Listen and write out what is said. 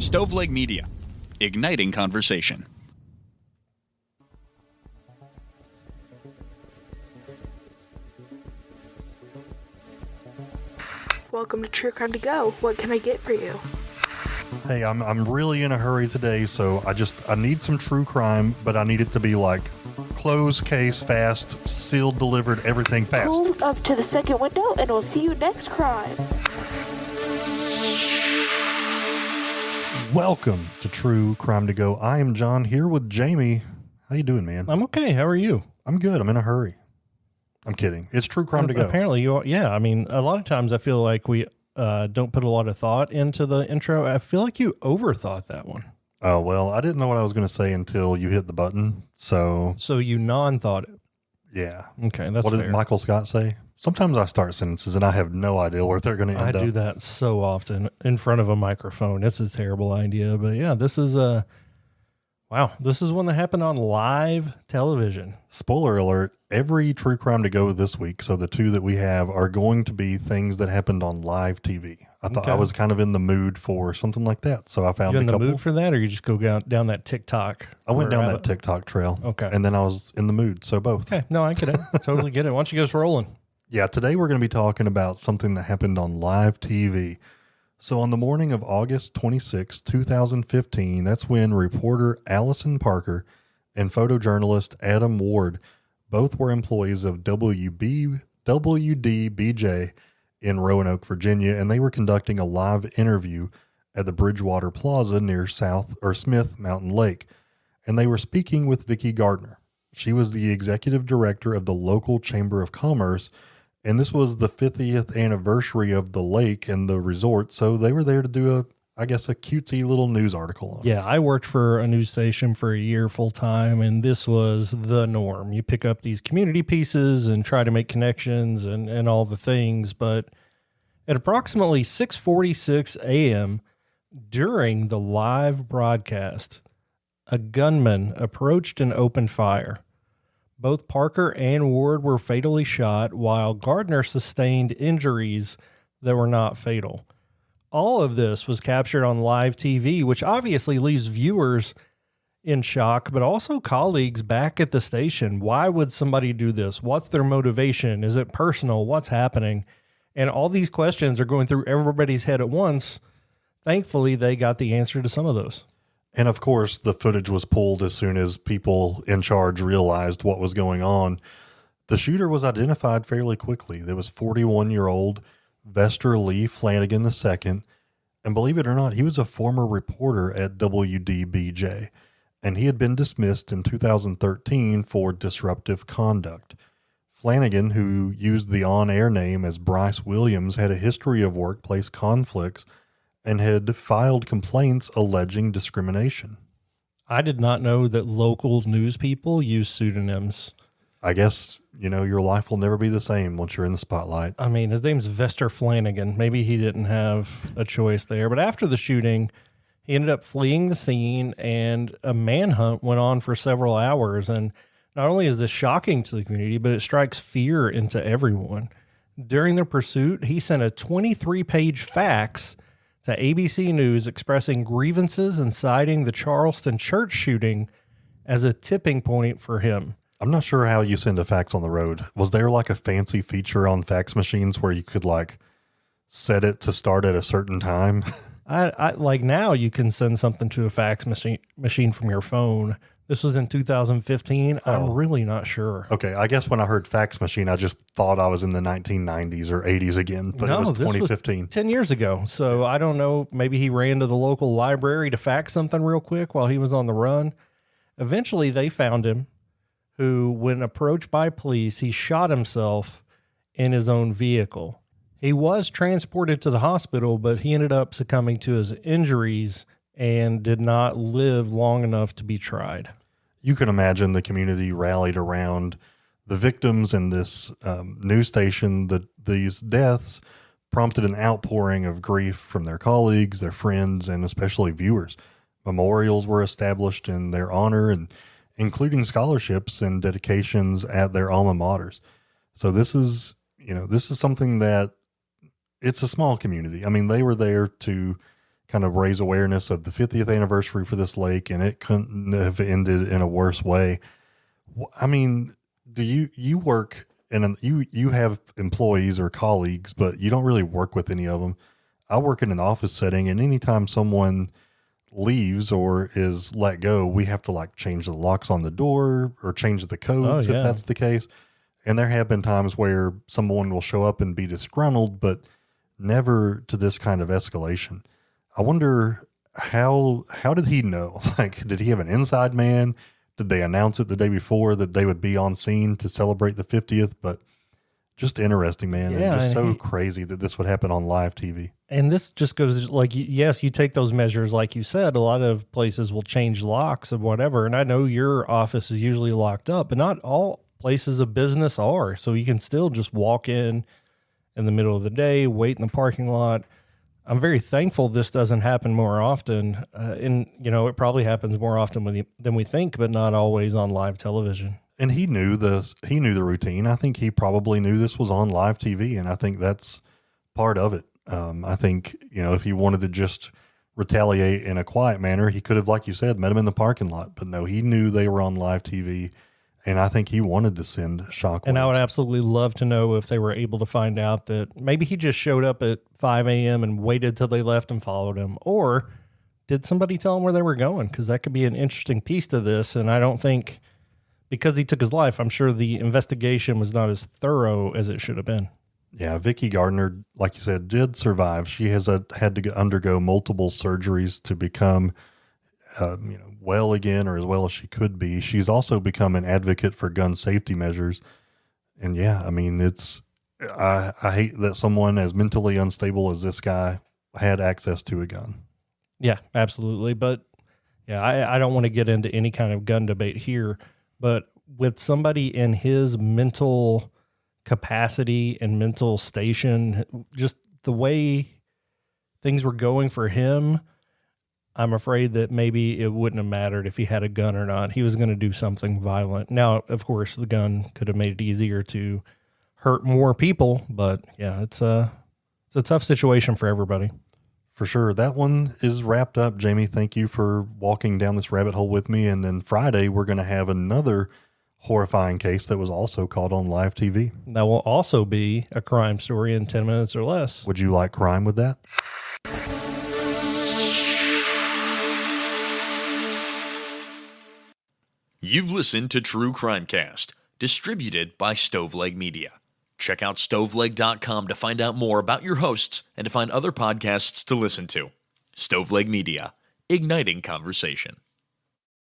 Stoveleg Media, igniting conversation. Welcome to True Crime to Go. What can I get for you? Hey, I'm really in a hurry today, so I need some true crime, but I need it to be like closed case, fast, sealed, delivered, everything fast. Pull up to the second window, and we'll see you next crime. Welcome to True Crime to Go. I am John here with Jamie. How you doing, man? I'm okay. How are you? I'm good. I'm in a hurry. I'm kidding. It's True Crime to Go. Apparently you are. Yeah. I mean, a lot of times I feel like we don't put a lot of thought into the intro. I feel like you overthought that one. Oh, well, I didn't know what I was going to say until you hit the button. So you non-thought it. Yeah. Okay. That's what fair. did Michael Scott say? Sometimes I start sentences and I have no idea where they're going to end up. I do that so often in front of a microphone. It's a terrible idea, but yeah, this is this is one that happened on live television. Spoiler alert, every True Crime to Go this week, so the two that we have are going to be things that happened on live TV. I thought I was kind of in the mood for something like that, so I found you in a couple. the mood for that, or you just go down that TikTok? I went down that TikTok trail. Okay. And then I was in the mood, so both. Okay, no, I get it. Totally get it. Why don't you get us rolling? Yeah, today we're going to be talking about something that happened on live TV. So on the morning of August 26, 2015, that's when reporter Alison Parker and photojournalist Adam Ward both were employees of WDBJ in Roanoke, Virginia, and they were conducting a live interview at the Bridgewater Plaza near Smith Mountain Lake. And they were speaking with Vicki Gardner. She was the executive director of the local Chamber of Commerce, and this was the 50th anniversary of the lake and the resort, so they were there to do a cutesy little news article on it. Yeah, I worked for a news station for a year full time, and this was the norm. You pick up these community pieces and try to make connections and all the things, but at approximately 6:46 a.m. during the live broadcast, a gunman approached and opened fire. Both Parker and Ward were fatally shot, while Gardner sustained injuries that were not fatal. All of this was captured on live TV, which obviously leaves viewers in shock, but also colleagues back at the station. Why would somebody do this? What's their motivation? Is it personal? What's happening? And all these questions are going through everybody's head at once. Thankfully, they got the answer to some of those. And of course, the footage was pulled as soon as people in charge realized what was going on. The shooter was identified fairly quickly. There was 41-year-old Vester Lee Flanagan II. And believe it or not, he was a former reporter at WDBJ. And he had been dismissed in 2013 for disruptive conduct. Flanagan, who used the on-air name as Bryce Williams, had a history of workplace conflicts and had filed complaints alleging discrimination. I did not know that local news people use pseudonyms. I guess, your life will never be the same once you're in the spotlight. I mean, his name's Vester Flanagan. Maybe he didn't have a choice there. But after the shooting, he ended up fleeing the scene, and a manhunt went on for several hours. And not only is this shocking to the community, but it strikes fear into everyone. During the pursuit, he sent a 23-page fax to ABC News expressing grievances and citing the Charleston church shooting as a tipping point for him. I'm not sure how you send a fax on the road. Was there like a fancy feature on fax machines where you could set it to start at a certain time? I like now you can send something to a fax machine from your phone. This was in 2015. Oh. I'm really not sure. Okay, I guess when I heard fax machine, I just thought I was in the 1990s or 80s again, but it was 2015. This was 10 years ago. So I don't know. Maybe he ran to the local library to fax something real quick while he was on the run. Eventually, they found him, who, when approached by police, he shot himself in his own vehicle. He was transported to the hospital, but he ended up succumbing to his injuries and did not live long enough to be tried. You can imagine the community rallied around the victims in this news station. These deaths prompted an outpouring of grief from their colleagues, their friends, and especially viewers. Memorials were established in their honor, and including scholarships and dedications at their alma maters. So this is something that it's a small community. I mean, they were there to kind of raise awareness of the 50th anniversary for this lake, and it couldn't have ended in a worse way. I mean, do you work and you have employees or colleagues, but you don't really work with any of them. I work in an office setting, and anytime someone leaves or is let go, we have to like change the locks on the door or change the codes if that's the case. And there have been times where someone will show up and be disgruntled, but never to this kind of escalation. I wonder how did he know? Like, did he have an inside man? Did they announce it the day before that they would be on scene to celebrate the 50th? But just interesting, man. Yeah, and just so crazy that this would happen on live TV. And this just goes like, yes, you take those measures. Like you said, a lot of places will change locks and whatever. And I know your office is usually locked up, but not all places of business are. So you can still just walk in the middle of the day, wait in the parking lot. I'm very thankful this doesn't happen more often. And, you know, it probably happens more often than we think, but not always on live television. And he knew this. He knew the routine. I think he probably knew this was on live TV, and I think that's part of it. I think, you know, if he wanted to just retaliate in a quiet manner, he could have, like you said, met him in the parking lot. But no, he knew they were on live TV, and I think he wanted to send shockwaves. And I would absolutely love to know if they were able to find out that maybe he just showed up at 5 a.m. and waited till they left and followed him. Or did somebody tell him where they were going? Because that could be an interesting piece to this. And I don't think, because he took his life, I'm sure the investigation was not as thorough as it should have been. Yeah, Vicki Gardner, like you said, did survive. She has had to undergo multiple surgeries to become well again, or as well as she could be. She's also become an advocate for gun safety measures. And yeah, I mean, I hate that someone as mentally unstable as this guy had access to a gun. Yeah, absolutely. But yeah, I don't want to get into any kind of gun debate here, but with somebody in his mental capacity and mental station, just the way things were going for him, I'm afraid that maybe it wouldn't have mattered if he had a gun or not. He was going to do something violent. Now, of course, the gun could have made it easier to hurt more people, but yeah, it's a tough situation for everybody. For sure. That one is wrapped up. Jamie, thank you for walking down this rabbit hole with me. And then Friday, we're going to have another horrifying case that was also caught on live TV. That will also be a crime story in 10 minutes or less. Would you like crime with that? You've listened to True Crimecast, distributed by Stoveleg Media. Check out stoveleg.com to find out more about your hosts and to find other podcasts to listen to. Stoveleg Media, igniting conversation.